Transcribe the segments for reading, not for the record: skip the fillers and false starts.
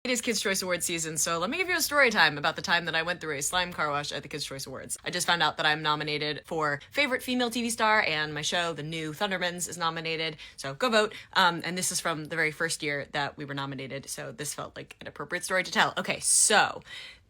It is Kids' Choice Awards season, so let me give you a story time about the time that I went through a slime car wash at the Kids' Choice Awards. I just found out that I'm nominated for Favorite Female TV Star, and my show, The New Thundermans, is nominated, so go vote. And this is from the very first year that we were nominated, so this felt like an appropriate story to tell. Okay, so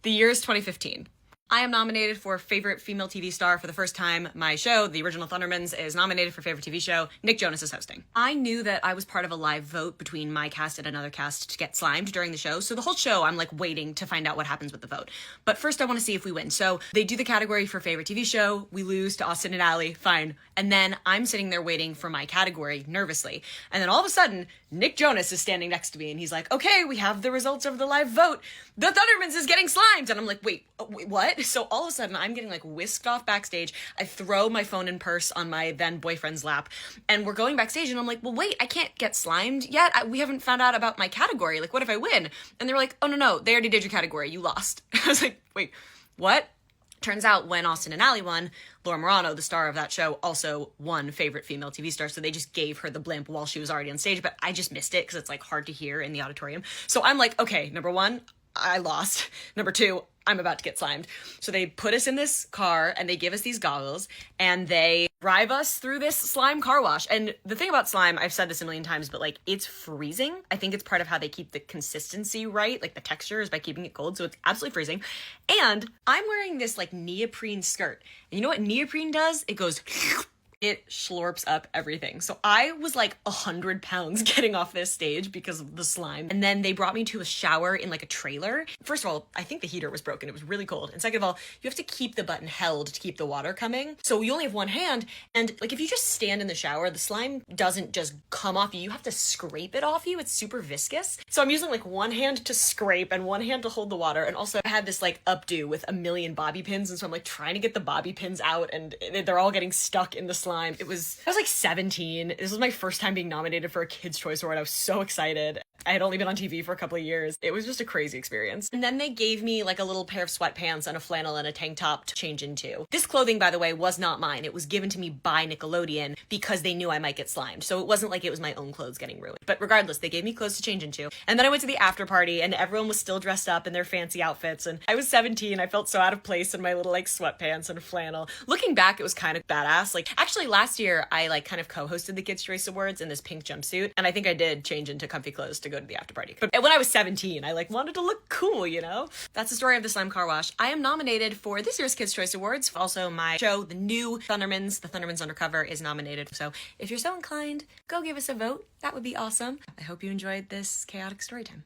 the year is 2015. I am nominated for Favorite Female TV Star for the first time. My show, The Original Thundermans, is nominated for Favorite TV Show. Nick Jonas is hosting. I knew that I was part of a live vote between my cast and another cast to get slimed during the show, so the whole show I'm like waiting to find out what happens with the vote. But first I want to see if we win. So they do the category for Favorite TV Show, we lose to Austin and Ally, fine. And then I'm sitting there waiting for my category nervously. And then all of a sudden, Nick Jonas is standing next to me and he's like, okay, we have the results of the live vote. The Thundermans is getting slimed. And I'm like, wait, what? So all of a sudden I'm getting like whisked off backstage. I throw my phone and purse on my then boyfriend's lap and we're going backstage and I'm like, well, wait, I can't get slimed yet. We haven't found out about my category. Like, what if I win? And they were like, oh, no, they already did your category. You lost. I was like, wait, what? Turns out when Austin and Ally won, Laura Morano, the star of that show, also won Favorite Female TV Star, so they just gave her the blimp while she was already on stage, but I just missed it because it's like hard to hear in the auditorium. So I'm like, okay, number one, I lost. Number two, I'm about to get slimed. So they put us in this car and they give us these goggles and they drive us through this slime car wash. And the thing about slime, I've said this a million times, but like it's freezing. I think it's part of how they keep the consistency right, like the texture is by keeping it cold. So it's absolutely freezing. And I'm wearing this like neoprene skirt. And you know what neoprene does? It goes... it slurps up everything. So I was like 100 pounds getting off this stage because of the slime. And then they brought me to a shower in like a trailer. First of all, I think the heater was broken. It was really cold. And second of all, you have to keep the button held to keep the water coming. So you only have one hand. And like if you just stand in the shower, the slime doesn't just come off you. You have to scrape it off you. It's super viscous. So I'm using like one hand to scrape and one hand to hold the water. And also I had this like updo with a million bobby pins. And so I'm like trying to get the bobby pins out and they're all getting stuck in the slime. I was like 17. This was my first time being nominated for a Kids' Choice Award. I was so excited. I had only been on TV for a couple of years. It was just a crazy experience. And then they gave me like a little pair of sweatpants and a flannel and a tank top to change into. This clothing, by the way, was not mine. It was given to me by Nickelodeon because they knew I might get slimed. So it wasn't like it was my own clothes getting ruined. But regardless, they gave me clothes to change into. And then I went to the after party and everyone was still dressed up in their fancy outfits. And I was 17. I felt so out of place in my little like sweatpants and flannel. Looking back, it was kind of badass. Like actually last year, I like kind of co-hosted the Kids' Choice Awards in this pink jumpsuit. And I think I did change into comfy clothes to go to the after party. But when I was 17, I like wanted to look cool, you know? That's the story of the slime car wash. I am nominated for this year's Kids' Choice Awards. Also, my show, The New Thundermans, The Thundermans Undercover, is nominated. So if you're so inclined, go give us a vote. That would be awesome. I hope you enjoyed this chaotic story time.